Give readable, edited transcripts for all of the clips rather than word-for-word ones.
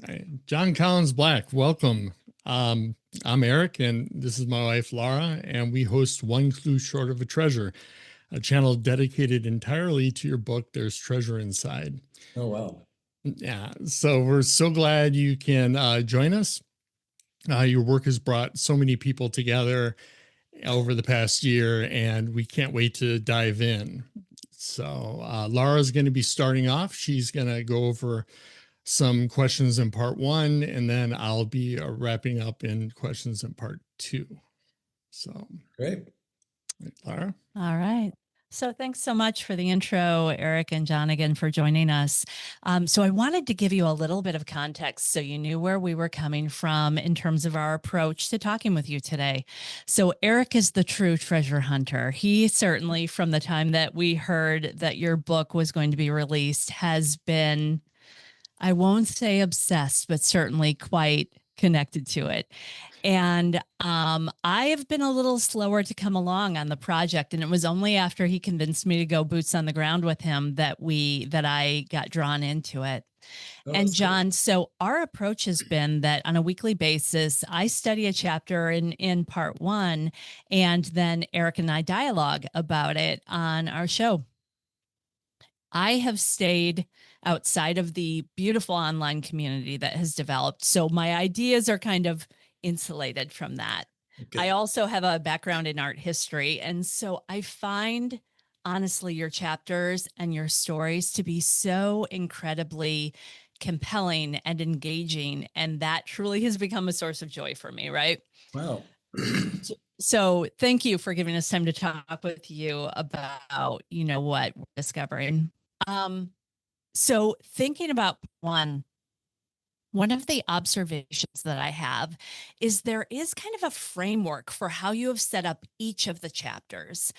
Hi, Jon Collins-Black, welcome. I'm Eric, and this is my wife, Lara, and we host One Clue Short of a Treasure, a channel dedicated entirely to your book, There's Treasure Inside. Oh, wow. Yeah, so we're so glad you can join us. Your work has brought so many people together over the past year, and we can't wait to dive in. So, Lara's going to be starting off. She's going to go over some questions in part one, and then I'll be wrapping up in questions in part two. So, Great. Lara. All right. So thanks so much for the intro, Eric and Jon, again for joining us. So I wanted to give you a little bit of context so you knew where we were coming from in terms of our approach to talking with you today. So Eric is the true treasure hunter. He certainly, from the time that we heard that your book was going to be released, has been, I won't say obsessed, but certainly quite connected to it. And I have been a little slower to come along on the project, and it was only after he convinced me to go boots on the ground with him that I got drawn into it. Oh, And that's cool. Jon, so our approach has been that on a weekly basis, I study a chapter in part one, and then Eric and I dialogue about it on our show. I have stayed outside of the beautiful online community that has developed. So my ideas are kind of insulated from that. Okay. I also have a background in art history. And so I find, honestly, your chapters and your stories to be so incredibly compelling and engaging. And that truly has become a source of joy for me, right? Wow. So thank you for giving us time to talk with you about, what we're discovering. So thinking about one of the observations that I have is there is kind of a framework for how you have set up each of the chapters.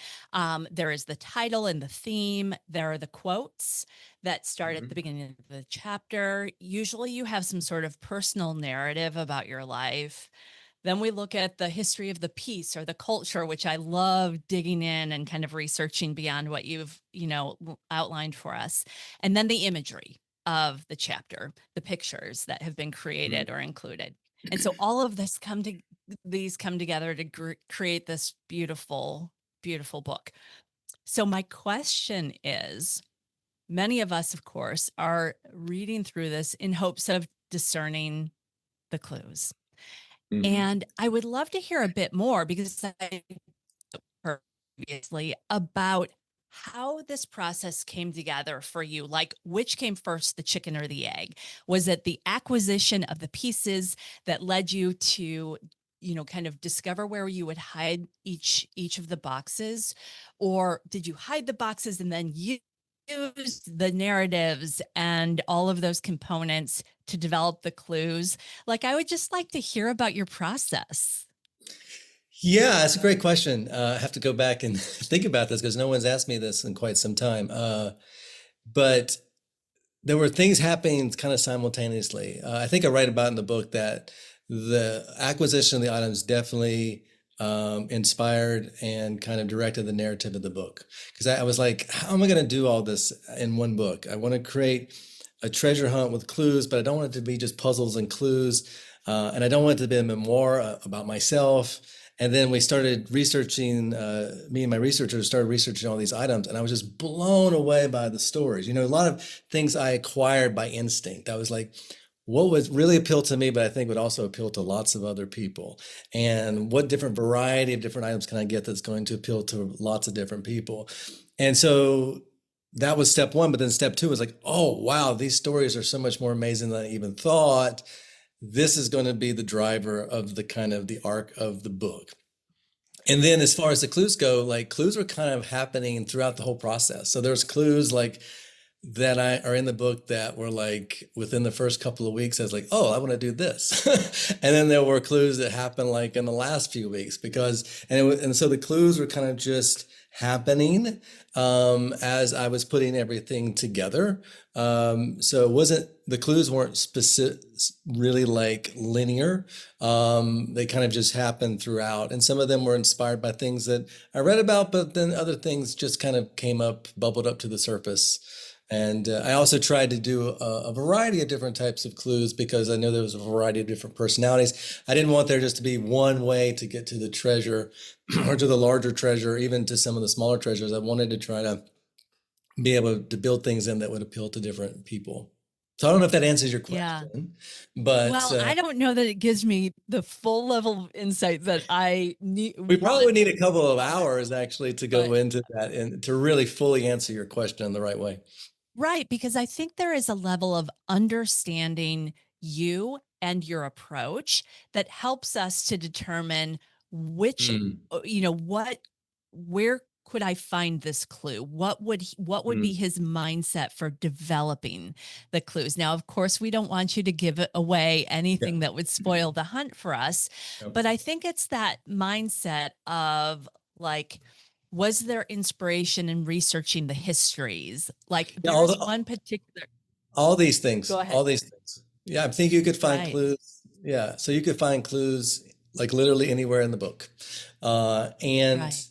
There is the title and the theme. There are the quotes that start at the beginning of the chapter. Usually you have some sort of personal narrative about your life. Then we look at the history of the piece or the culture, which I love digging in and kind of researching beyond what you've, outlined for us. And then the imagery of the chapter, the pictures that have been created or included. And so all of this come together to create this beautiful, beautiful book. So my question is, many of us, of course, are reading through this in hopes of discerning the clues. And I would love to hear a bit more because I heard previously about how this process came together for you. Like, which came first, the chicken or the egg? Was it the acquisition of the pieces that led you to, kind of discover where you would hide each of the boxes? Or did you hide the boxes and then use the narratives and all of those components to develop the clues? Like, I would just like to hear about your process. Yeah, that's a great question. I have to go back and think about this because no one's asked me this in quite some time. But there were things happening kind of simultaneously. I think I write about in the book that the acquisition of the items definitely inspired and kind of directed the narrative of the book. Because I was like, how am I going to do all this in one book? I want to create a treasure hunt with clues, but I don't want it to be just puzzles and clues. And I don't want it to be a memoir about myself. And then we started researching, me and my researchers started researching all these items, and I was just blown away by the stories. A lot of things I acquired by instinct. I was like, what would really appeal to me, but I think would also appeal to lots of other people? And what different variety of different items can I get that's going to appeal to lots of different people? And so that was step one. But then step two was like, oh, wow, these stories are so much more amazing than I even thought. This is going to be the driver of the kind of the arc of the book. And then as far as the clues go, like clues were kind of happening throughout the whole process. So there's clues like that are in the book that were like within the first couple of weeks, I was like, oh, I want to do this. And then there were clues that happened like in the last few weeks and so the clues were kind of just happening as I was putting everything together. So the clues weren't specific, really like linear. They kind of just happened throughout. And some of them were inspired by things that I read about, but then other things just kind of bubbled up to the surface And I also tried to do a variety of different types of clues because I know there was a variety of different personalities. I didn't want there just to be one way to get to the treasure or to the larger treasure, even to some of the smaller treasures. I wanted to try to be able to build things in that would appeal to different people. So I don't know if that answers your Yeah. question, but Well, I don't know that it gives me the full level of insight that I need. we probably would need a couple of hours actually to go But into that and to really fully answer your question in the right way. right, because I think there is a level of understanding you and your approach that helps us to determine which, Mm, where could I find this clue? What would be mm, his mindset for developing the clues? Now, of course, we don't want you to give it away yeah. anything that would spoil the hunt for us, Yep. but I think it's that mindset of like, was there inspiration in researching the histories? Like Yeah, there is one particular, all these things, go ahead. all these things. Yeah, I think you could find Right, clues. Yeah, so you could find clues like literally anywhere in the book, uh, and right,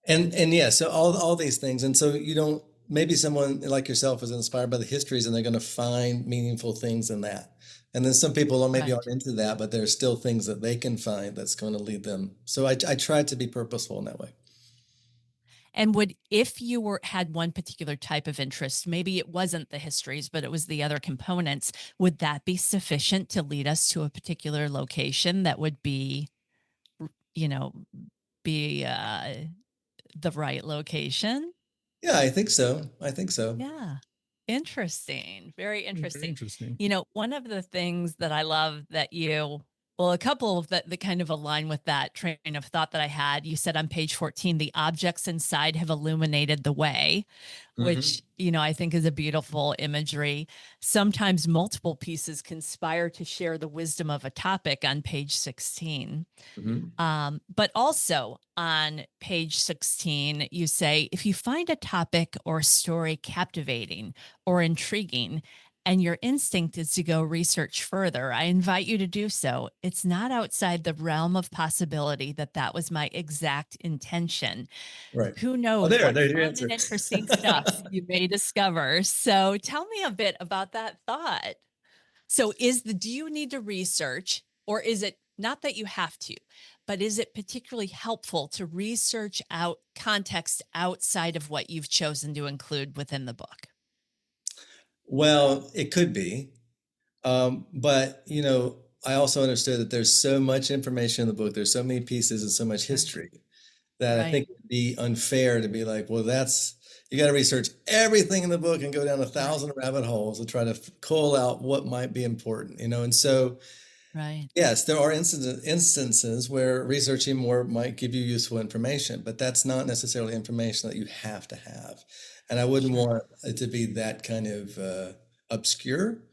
and yeah, so all these things, and so you don't. Maybe someone like yourself is inspired by the histories, and they're going to find meaningful things in that. And then some people maybe aren't right. into that, but there's still things that they can find that's going to lead them. So I tried to be purposeful in that way. And would, if you had one particular type of interest, maybe it wasn't the histories, but it was the other components, would that be sufficient to lead us to a particular location that would be, you know, be the right location? Yeah, I think so. I think so. Yeah. Interesting. Very Very interesting. interesting. One of the things that I love that well, a couple of that kind of align with that train of thought that I had. You said on page 14, the objects inside have illuminated the way, Hmm. which, I think is a beautiful imagery. Sometimes multiple pieces conspire to share the wisdom of a topic on page 16. Hmm. But also on page 16, you say, if you find a topic or story captivating or intriguing, and your instinct is to go research further, I invite you to do so. It's not outside the realm of possibility that that was my exact intention. Right. Who Oh, knows what there's your fun and answer. interesting stuff you may discover. So tell me a bit about that thought. So do you need to research, or is it not that you have to, but is it particularly helpful to research out context outside of what you've chosen to include within the book? Well, it could be. But I also understood that there's so much information in the book, there's so many pieces and so much Right. history that I Right. think it'd be unfair to be like, well, you got to research everything in the book and go down a Right. thousand rabbit holes to try to cull out what might be important. And so Right. yes, there are instances where researching more might give you useful information, but that's not necessarily information that you have to have. And I wouldn't Sure. want it to be that kind of obscure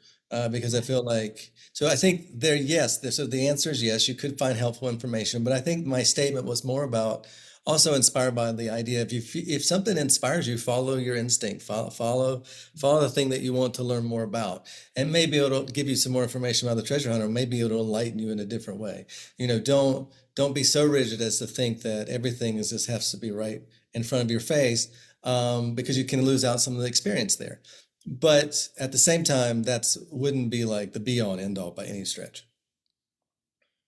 because I Right. feel like, so I think so the answer is yes, you could find helpful information, but I think my statement was more about also inspired by the idea if something inspires you, follow your instinct, follow the thing that you want to learn more about. And maybe it'll give you some more information about the treasure hunter. Maybe it'll enlighten you in a different way. Don't be so rigid as to think that everything just has to be right in front of your face, because you can lose out some of the experience there. But at the same time, that's wouldn't be like the be all and end all by any stretch.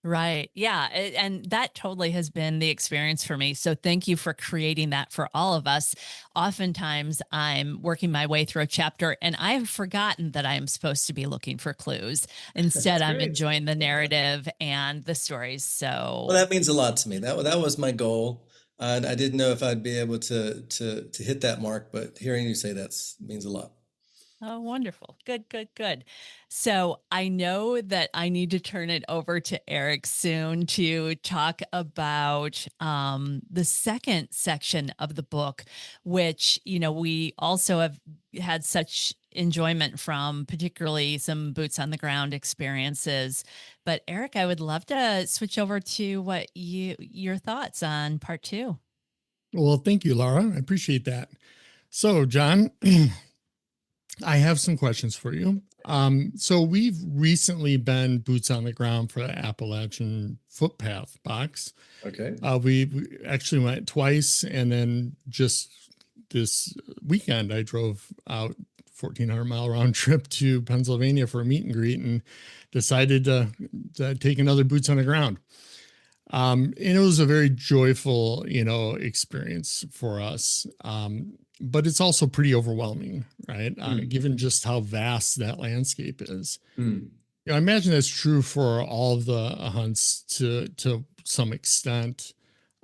Right. Yeah. And that totally has been the experience for me. So thank you for creating that for all of us. Oftentimes I'm working my way through a chapter and I have forgotten that I am supposed to be looking for clues. Instead, That's I'm great. enjoying the narrative and the stories. Well, So, that means a lot to me. That was my goal. I didn't know if I'd be able to hit that mark, but hearing you say that means a lot. oh, wonderful. Good, good, good. So I know that I need to turn it over to Eric soon to talk about the second section of the book, which, we also have had such enjoyment from, particularly some boots on the ground experiences. But Eric, I would love to switch over to your thoughts on part two. Well, thank you, Laura. I appreciate that. So, John, I have some questions for you. So we've recently been boots on the ground for the Appalachian Footpath box. Okay. We actually went twice, and then just this weekend I drove out 1,400-mile round trip to Pennsylvania for a meet and greet, and decided to take another boots on the ground. And it was a very joyful, experience for us. But it's also pretty overwhelming, right? Given just how vast that landscape is. I imagine that's true for all of the hunts to some extent.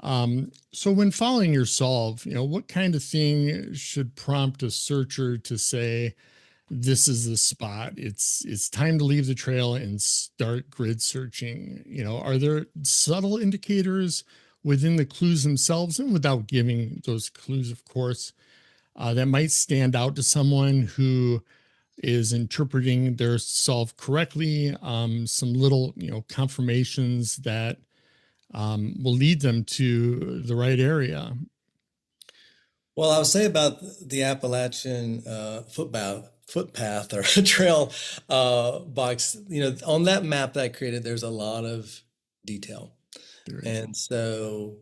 So when following your solve, what kind of thing should prompt a searcher to say, this is the spot? It's time to leave the trail and start grid searching. Are there subtle indicators within the clues themselves, and without giving those clues, of course, that might stand out to someone who is interpreting their solve correctly? Some little, confirmations that will lead them to the right area. Well, I would say about the Appalachian footpath or trail box, on that map that I created, there's a lot of detail. And so,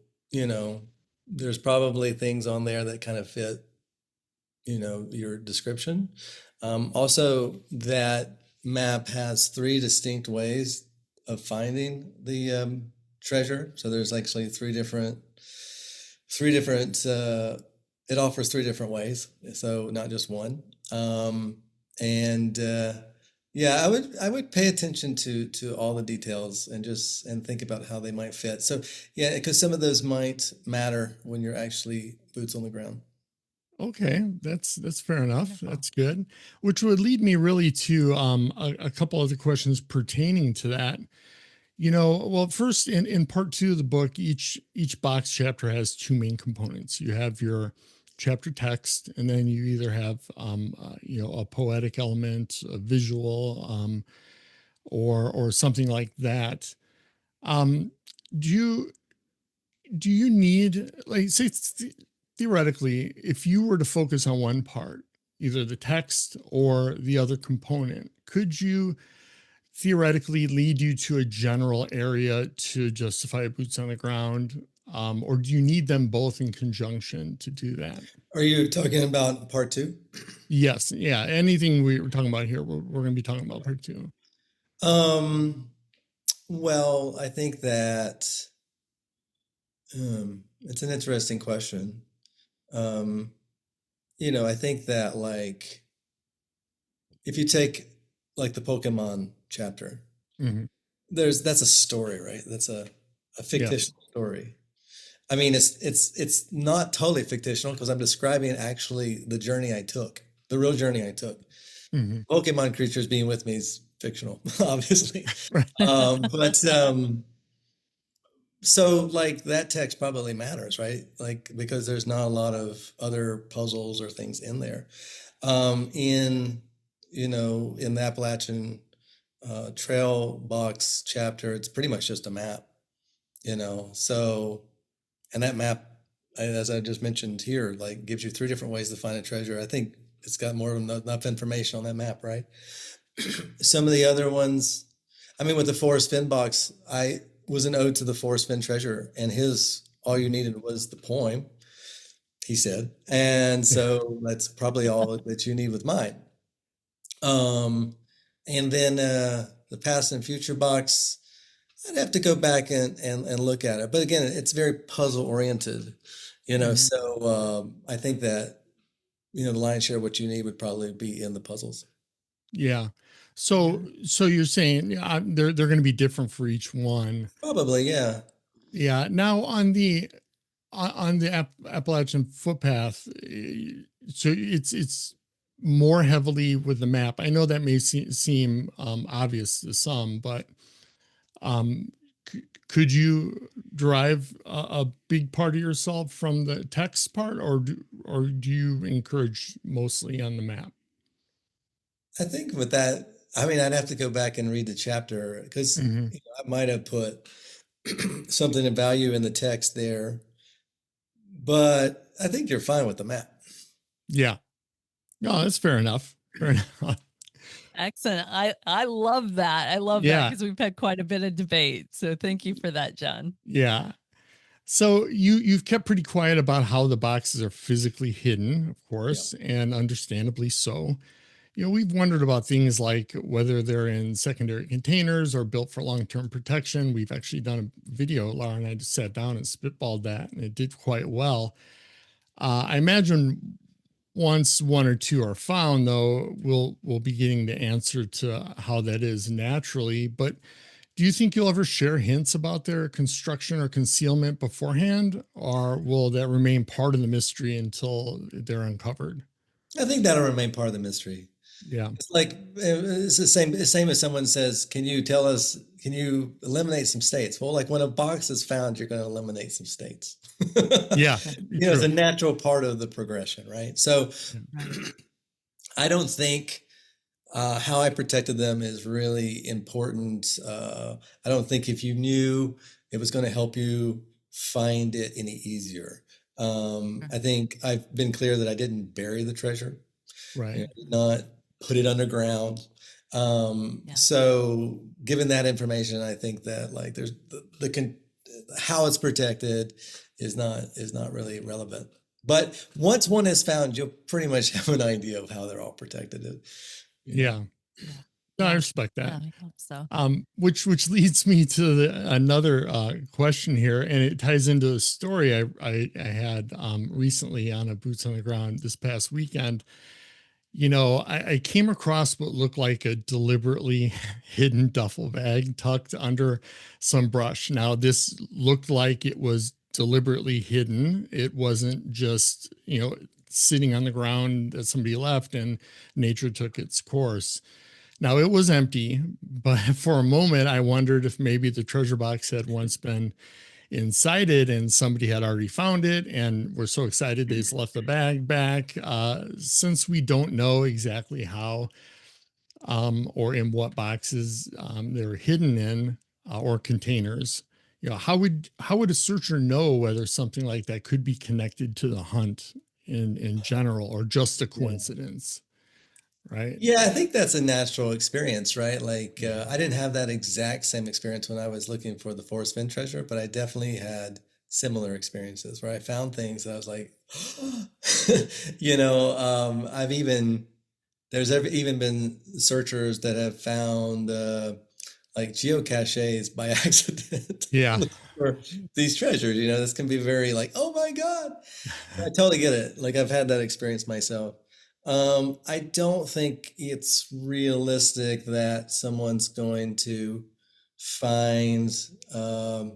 there's probably things on there that kind of fit, your description. Also, that map has 3 distinct ways of finding the treasure. So there's actually three different it offers 3 different ways, so not just one. Yeah, I would pay attention to all the details and think about how they might fit. So yeah, because some of those might matter when you're actually boots on the ground. Okay, that's fair enough. That's good. Which would lead me really to a couple other questions pertaining to that. Well, first, in part 2 of the book, each box chapter has 2 main components. You have your chapter text, and then you either have a poetic element, a visual, or something like that. Do you need, like, say, theoretically, if you were to focus on one part, either the text or the other component, could you theoretically lead you to a general area to justify boots on the ground? Or do you need them both in conjunction to do that? Are you talking about part 2? Yes. Yeah. Anything we were talking about here, we're going to be talking about part 2. Well, I think that it's an interesting question. I think that, like, if you take like the Pokemon chapter, that's a story, right? That's a fictitious story. I mean, it's not totally fictional because I'm describing actually the journey I took, the real journey I took. Pokemon creatures being with me is fictional, obviously. So like that text probably matters, right? Like, because there's not a lot of other puzzles or things in there. In the Appalachian trail box chapter, it's pretty much just a map, so, and that map, as I just mentioned here, like, gives you 3 different ways to find a treasure. I think it's got more than enough information on that map, right? Some of the other ones, I mean, with the Forest Finn box, I was an ode to the Forest Finn treasure, and all you needed was the poem, he said. And so that's probably all that you need with mine. And then the past and future box, I'd have to go back and look at it. But again, it's very puzzle oriented, so I think that, the lion's share of what you need would probably be in the puzzles. Yeah. So you're saying they're going to be different for each one. Probably, yeah. Yeah. Now on the Appalachian footpath, so it's more heavily with the map. I know that may seem obvious to some, but could you derive a big part of yourself from the text part, or do you encourage mostly on the map? I think with that, I mean, I'd have to go back and read the chapter because I might have put something of value in the text there, but I think you're fine with the map. Yeah. No, that's fair enough. Fair enough. Excellent. I love that. I love that because we've had quite a bit of debate. So thank you for that, Jon. Yeah. So you've kept pretty quiet about how the boxes are physically hidden, of course, and understandably so. we've wondered about things like whether they're in secondary containers or built for long-term protection. We've actually done a video, Lara and I just sat down and spitballed that, and it did quite well. I imagine once one or two are found, though, we'll be getting the answer to how that is naturally. But do you think you'll ever share hints about their construction or concealment beforehand, or will that remain part of the mystery until they're uncovered? I think that'll remain part of the mystery. Yeah. It's like it's the same as someone says, "Can you tell us? Can you eliminate some states?" Well, like when a box is found, you're going to eliminate some states. Yeah. It's a True. natural part of the progression, right? So Right. I don't think how I protected them is really important. I don't think if you knew it was going to help you find it any easier. I think I've been clear that I didn't bury the treasure. Right. I did not put it underground. Yeah. So given that information, I think that like there's how it's protected is not really relevant. But once one is found, you'll pretty much have an idea of how they're all protected. Yeah. Yeah. No, I Yeah. respect that. Yeah, I hope so. Which leads me to another question here, and it ties into a story I had recently on a boots on the ground this past weekend. I came across what looked like a deliberately hidden duffel bag tucked under some brush. Now, this looked like it was deliberately hidden. It wasn't just sitting on the ground that somebody left and nature took its course. Now it was empty, but for a moment I wondered if maybe the treasure box had once been inside it and somebody had already found it and we're so excited they just left the bag back. Since we don't know exactly how or in what boxes they're hidden in or containers, how would a searcher know whether something like that could be connected to the hunt in general or just a Yeah. coincidence, right? Yeah, I think that's a natural experience, right? Like, I didn't have that exact same experience when I was looking for the Forrest Fenn treasure, but I definitely had similar experiences where I found things that I was like, I've even been searchers that have found like geocaches by accident Yeah. looking for these treasures. This can be very like, oh my God. I totally get it. Like I've had that experience myself. I don't think it's realistic that someone's going to find. I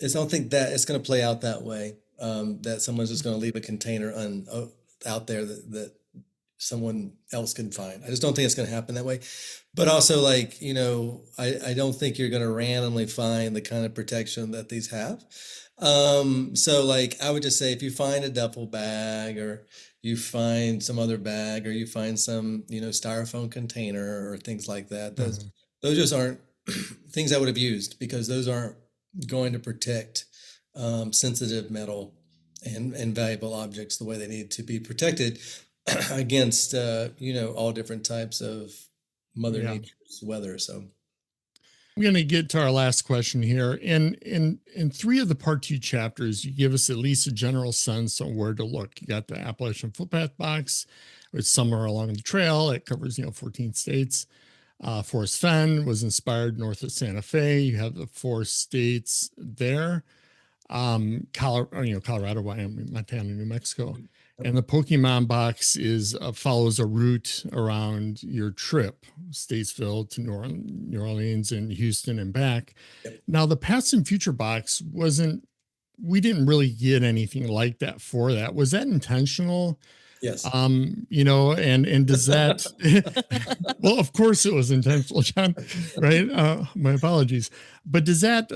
don't think that it's going to play out that way. That someone's just going to leave a container out there that someone else can find. I just don't think it's going to happen that way. But also, like, I don't think you're going to randomly find the kind of protection that these have. So, like, I would just say if you find a duffel bag or you find some other bag or you find some, styrofoam container or things like that, Mhm. those just aren't things I would have used because those aren't going to protect sensitive metal and valuable objects the way they need to be protected against all different types of Mother Yeah. Nature's weather. So I'm going to get to our last question here. In three of the part two chapters, you give us at least a general sense on where to look. You got the Appalachian Footpath box, which is somewhere along the trail. It covers 14 states. Forrest Fenn was inspired north of Santa Fe. You have the four states there. Colorado, Wyoming, Montana, New Mexico. And the Pokemon box is follows a route around your trip, Statesville to New Orleans and Houston and back. yep. Now, the past and future box wasn't, we didn't really get anything like that for that. Was that intentional? Yes. And does that, well, of course it was intentional, John, right? My apologies. But does that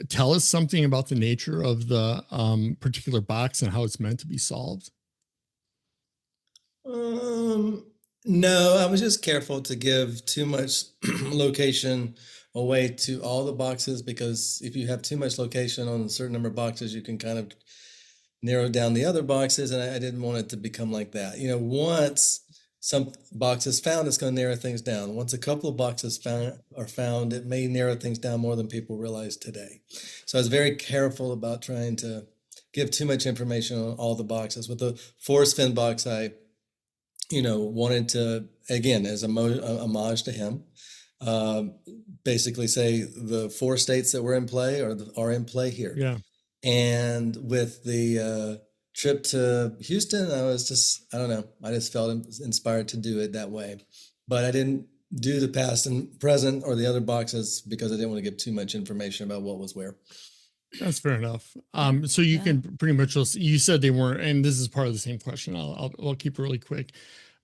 tell us something about the nature of the particular box and how it's meant to be solved? No, I was just careful to give too much location away to all the boxes because if you have too much location on a certain number of boxes, you can kind of narrow down the other boxes, and I didn't want it to become like that. Once some boxes found, it's going to narrow things down. Once a couple of boxes found, it may narrow things down more than people realize today. So I was very careful about trying to give too much information on all the boxes. With the Forrest Fenn box, I wanted to, again, as a homage to him, uh, basically say the 4 states that were in play are in play here. Yeah. And with the trip to Houston, I don't know, I just felt inspired to do it that way. But I didn't do the past and present or the other boxes because I didn't want to give too much information about what was where. That's fair enough. So you can pretty much, you said they weren't, and this is part of the same question. I'll keep it really quick,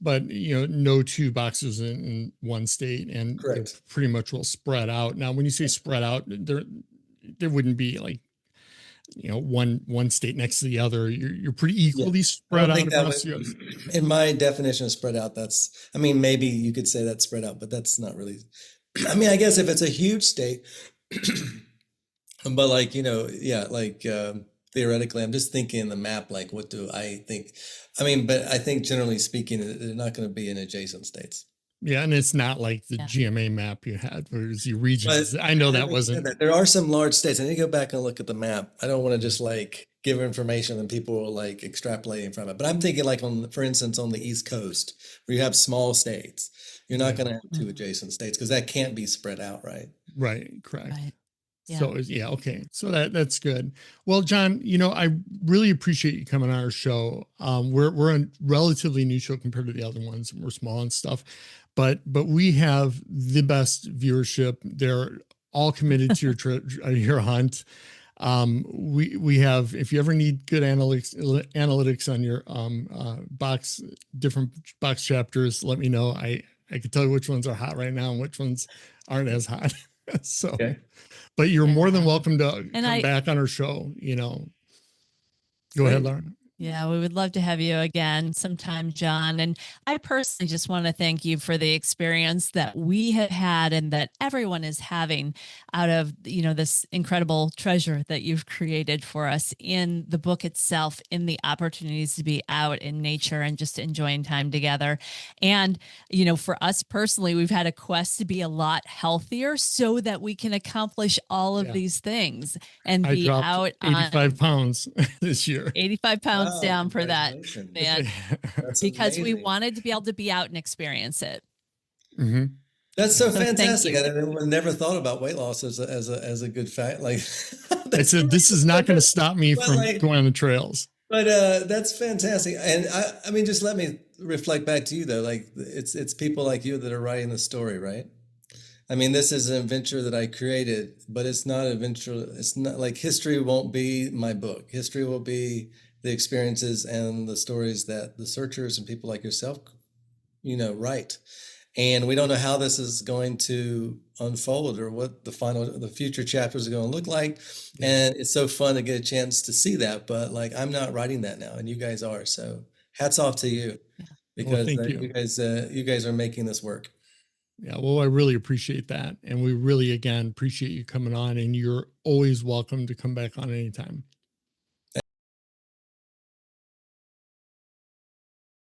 but no 2 boxes in one state, and they're Correct. pretty much well spread out. Now, when you say spread out, there wouldn't be like, one state next to the other. You're pretty equally spread out across the US. In my definition of spread out, maybe you could say that's spread out, but that's not really, I guess if it's a huge state, but like, theoretically, I'm just thinking the map, like, what do I think? But I think generally speaking, they're not going to be in adjacent states. Yeah, and it's not like the GMA map you had, where it was the regions. I know that wasn't. There are some large states. I need to go back and look at the map. I don't want to just like give information and people will like extrapolating from it. But I'm thinking like for instance, on the East Coast, where you have small states, you're not going to have 2 adjacent states because that can't be spread out, right? Right, correct. Right. Yeah. So okay. So that's good. Well, Jon, I really appreciate you coming on our show. We're a relatively new show compared to the other ones. We're small and stuff, but we have the best viewership. They're all committed to your hunt. We have, if you ever need good analytics on your different box chapters, let me know. I can tell you which ones are hot right now and which ones aren't as hot. So. Okay. But you're more than welcome to come back on our show, Go ahead, Lara. Yeah, we would love to have you again sometime, Jon. And I personally just want to thank you for the experience that we have had and that everyone is having out of, this incredible treasure that you've created for us in the book itself, in the opportunities to be out in nature and just enjoying time together. And, for us personally, we've had a quest to be a lot healthier so that we can accomplish all of these things and be out 85 pounds this year. 85 pounds down for that, man, because amazing. we wanted to be able to be out and experience it. Mm-hmm. That's so fantastic. I never thought about weight loss as a good fact. Like I said, this is not going to stop me from going on the trails. But that's fantastic. And I mean, just let me reflect back to you though. Like it's people like you that are writing the story, right? I mean, this is an adventure that I created, but it's not an adventure. It's not like history won't be my book. History will be the experiences and the stories that the searchers and people like yourself, write. And we don't know how this is going to unfold or what the future chapters are going to look like. Yeah. And it's so fun to get a chance to see that. But like, I'm not writing that now, and you guys are. So hats off to you, because you guys are making this work. Yeah, well, I really appreciate that. And we really, again, appreciate you coming on, and you're always welcome to come back on anytime.